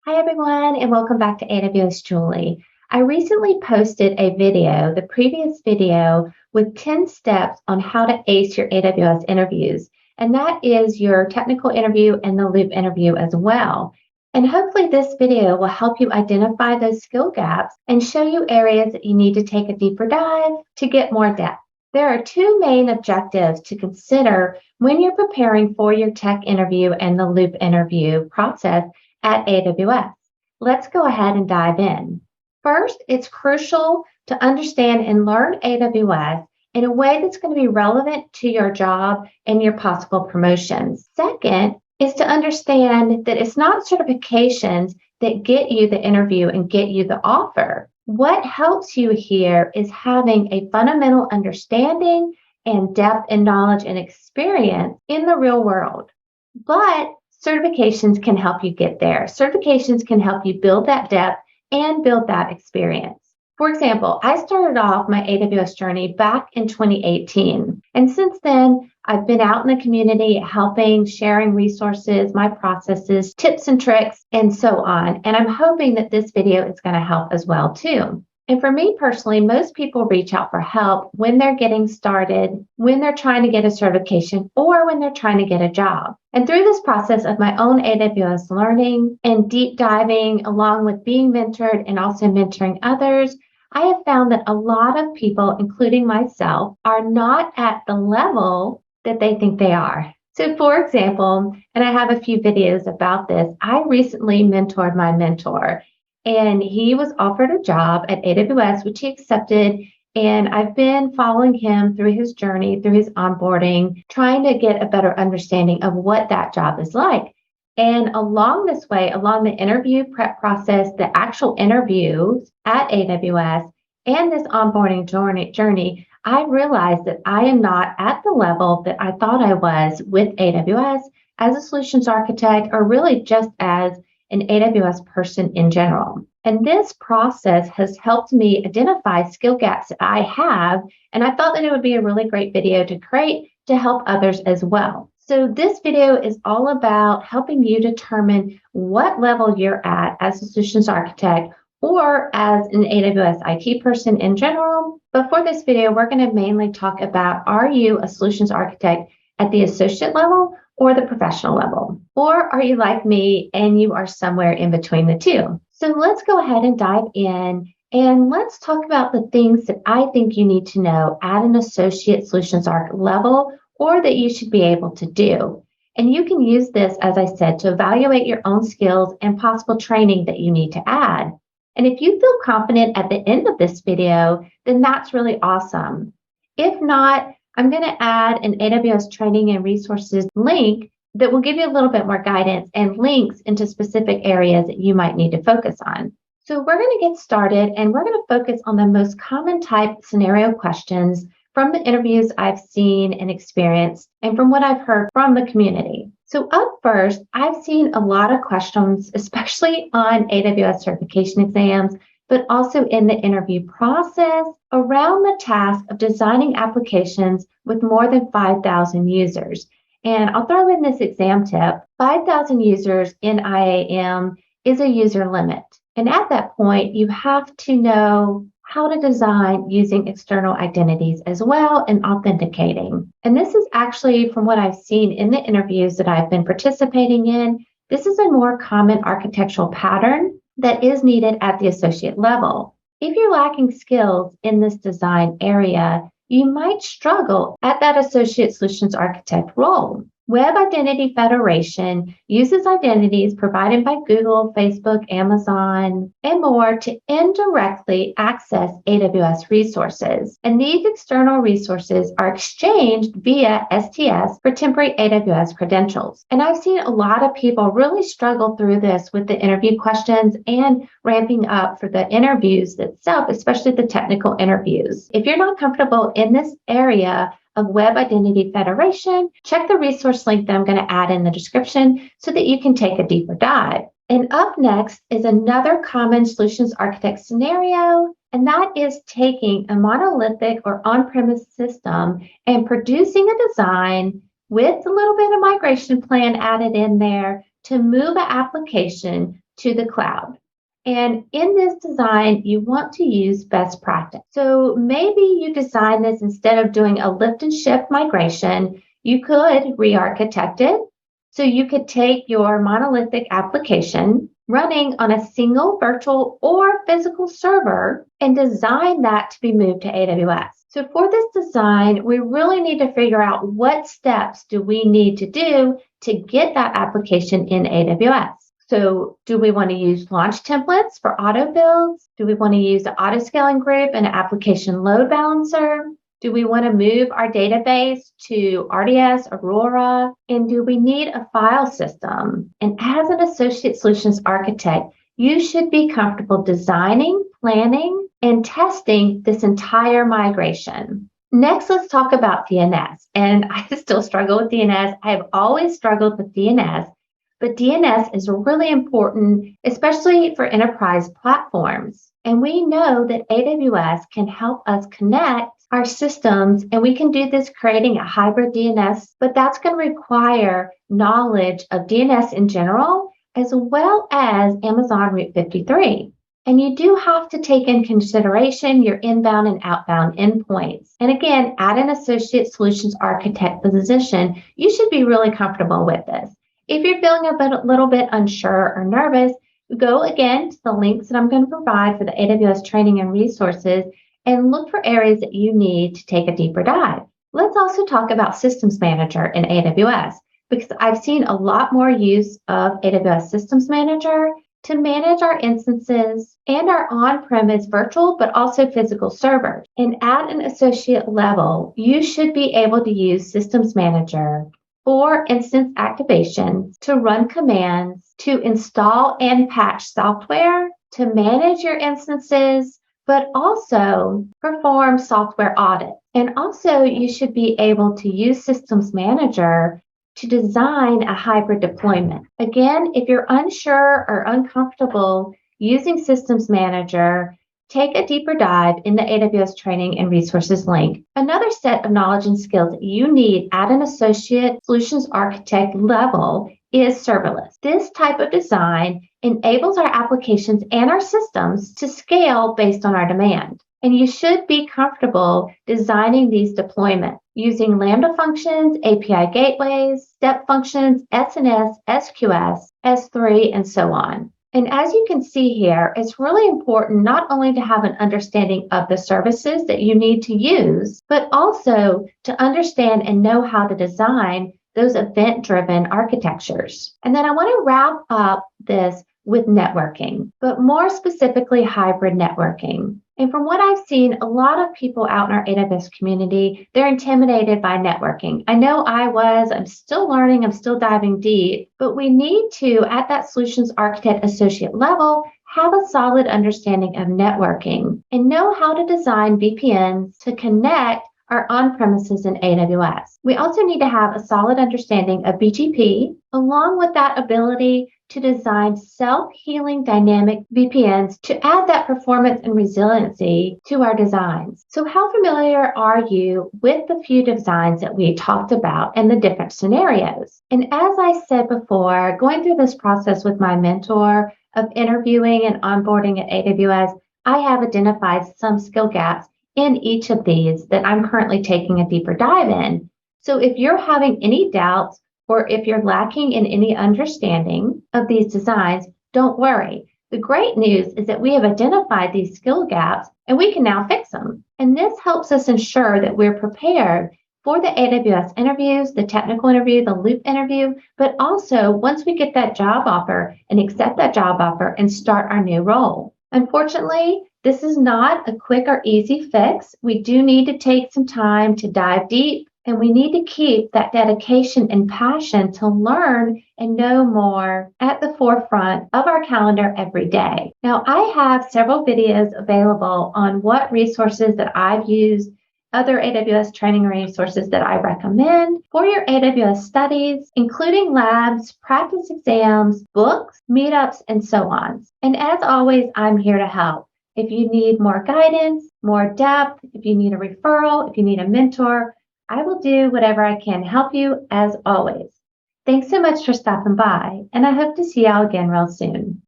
Hi, everyone, and welcome back to AWS Julie. I recently posted a video, the previous video, with 10 steps on how to ace your AWS interviews. And that is your technical interview and the loop interview as well. And hopefully, this video will help you identify those skill gaps and show you areas that you need to take a deeper dive to get more depth. There are two main objectives to consider when you're preparing for your tech interview and the loop interview process at AWS. Let's go ahead and dive in. First, it's crucial to understand and learn AWS in a way that's going to be relevant to your job and your possible promotions. Second is to understand that it's not certifications that get you the interview and get you the offer. What helps you here is having a fundamental understanding and depth and knowledge and experience in the real world. But certifications can help you get there. Certifications can help you build that depth and build that experience. For example, I started off my AWS journey back in 2018. And since then, I've been out in the community helping, sharing resources, my processes, tips and tricks, and so on. And I'm hoping that this video is going to help as well too. And for me personally, most people reach out for help when they're getting started, when they're trying to get a certification, or when they're trying to get a job. And through this process of my own AWS learning and deep diving, along with being mentored and also mentoring others, I have found that a lot of people, including myself, are not at the level that they think they are. So for example, and I have a few videos about this, I recently mentored my mentor. And he was offered a job at AWS, which he accepted. And I've been following him through his journey, through his onboarding, trying to get a better understanding of what that job is like. And along this way, along the interview prep process, the actual interviews at AWS, and this onboarding journey, I realized that I am not at the level that I thought I was with AWS as a solutions architect, or really just as an AWS person in general. And this process has helped me identify skill gaps that I have, and I thought that it would be a really great video to create to help others as well. So this video is all about helping you determine what level you're at as a solutions architect or as an AWS IT person in general. But for this video, we're going to mainly talk about, are you a solutions architect at the associate level or the professional level? Or are you like me and you are somewhere in between the two? So let's go ahead and dive in and let's talk about the things that I think you need to know at an associate solutions arch level, or that you should be able to do. And you can use this, as I said, to evaluate your own skills and possible training that you need to add. And if you feel confident at the end of this video, then that's really awesome. If not, I'm going to add an AWS training and resources link that will give you a little bit more guidance and links into specific areas that you might need to focus on. So we're going to get started, and we're going to focus on the most common type scenario questions from the interviews I've seen and experienced, and from what I've heard from the community. So up first, I've seen a lot of questions, especially on AWS certification exams, but also in the interview process around the task of designing applications with more than 5,000 users. And I'll throw in this exam tip. 5,000 users in IAM is a user limit. And at that point, you have to know how to design using external identities as well and authenticating. And this is actually, from what I've seen in the interviews that I've been participating in, this is a more common architectural pattern that is needed at the associate level. If you're lacking skills in this design area, you might struggle at that associate solutions architect role. Web Identity Federation uses identities provided by Google, Facebook, Amazon, and more to indirectly access AWS resources. And these external resources are exchanged via STS for temporary AWS credentials. And I've seen a lot of people really struggle through this with the interview questions and ramping up for the interviews itself, especially the technical interviews. If you're not comfortable in this area of Web Identity Federation, check the resource link that I'm going to add in the description so that you can take a deeper dive. And up next is another common solutions architect scenario, and that is taking a monolithic or on-premise system and producing a design with a little bit of migration plan added in there to move an application to the cloud. And in this design, you want to use best practice. So maybe you design this instead of doing a lift and shift migration, you could re-architect it. So you could take your monolithic application running on a single virtual or physical server and design that to be moved to AWS. So for this design, we really need to figure out what steps do we need to do to get that application in AWS. So do we want to use launch templates for auto builds? Do we want to use the auto scaling group and an application load balancer? Do we want to move our database to RDS, Aurora? And do we need a file system? And as an associate solutions architect, you should be comfortable designing, planning, and testing this entire migration. Next, let's talk about DNS. And I still struggle with DNS. I have always struggled with DNS. But DNS is really important, especially for enterprise platforms. And we know that AWS can help us connect our systems, and we can do this creating a hybrid DNS, but that's going to require knowledge of DNS in general, as well as Amazon Route 53. And you do have to take in consideration your inbound and outbound endpoints. And again, at an associate solutions architect position, you should be really comfortable with this. If you're feeling a little bit unsure or nervous, go again to the links that I'm going to provide for the AWS training and resources and look for areas that you need to take a deeper dive. Let's also talk about Systems Manager in AWS, because I've seen a lot more use of AWS Systems Manager to manage our instances and our on-premise virtual, but also physical servers. And at an associate level, you should be able to use Systems Manager for instance activation, to run commands, to install and patch software, to manage your instances, but also perform software audits. And also you should be able to use Systems Manager to design a hybrid deployment. Again, if you're unsure or uncomfortable using Systems Manager, take a deeper dive in the AWS training and resources link. Another set of knowledge and skills that you need at an associate solutions architect level is serverless. This type of design enables our applications and our systems to scale based on our demand. And you should be comfortable designing these deployments using Lambda functions, API gateways, step functions, SNS, SQS, S3, and so on. And as you can see here, it's really important not only to have an understanding of the services that you need to use, but also to understand and know how to design those event-driven architectures. And then I want to wrap up this with networking, but more specifically hybrid networking. And from what I've seen, a lot of people out in our AWS community, they're intimidated by networking. I know I was, I'm still learning, I'm still diving deep, but we need to, at that solutions architect associate level, have a solid understanding of networking and know how to design VPNs to connect our on-premises in AWS. We also need to have a solid understanding of BGP, along with that ability to design self-healing dynamic VPNs to add that performance and resiliency to our designs. So how familiar are you with the few designs that we talked about and the different scenarios? And as I said before, going through this process with my mentor of interviewing and onboarding at AWS, I have identified some skill gaps in each of these that I'm currently taking a deeper dive in. So if you're having any doubts or if you're lacking in any understanding of these designs, don't worry. The great news is that we have identified these skill gaps and we can now fix them. And this helps us ensure that we're prepared for the AWS interviews, the technical interview, the loop interview, but also once we get that job offer and accept that job offer and start our new role. Unfortunately, this is not a quick or easy fix. We do need to take some time to dive deep, and we need to keep that dedication and passion to learn and know more at the forefront of our calendar every day. Now, I have several videos available on what resources that I've used, other AWS training resources that I recommend for your AWS studies, including labs, practice exams, books, meetups, and so on. And as always, I'm here to help. If you need more guidance, more depth, if you need a referral, if you need a mentor, I will do whatever I can to help you as always. Thanks so much for stopping by, and I hope to see y'all again real soon.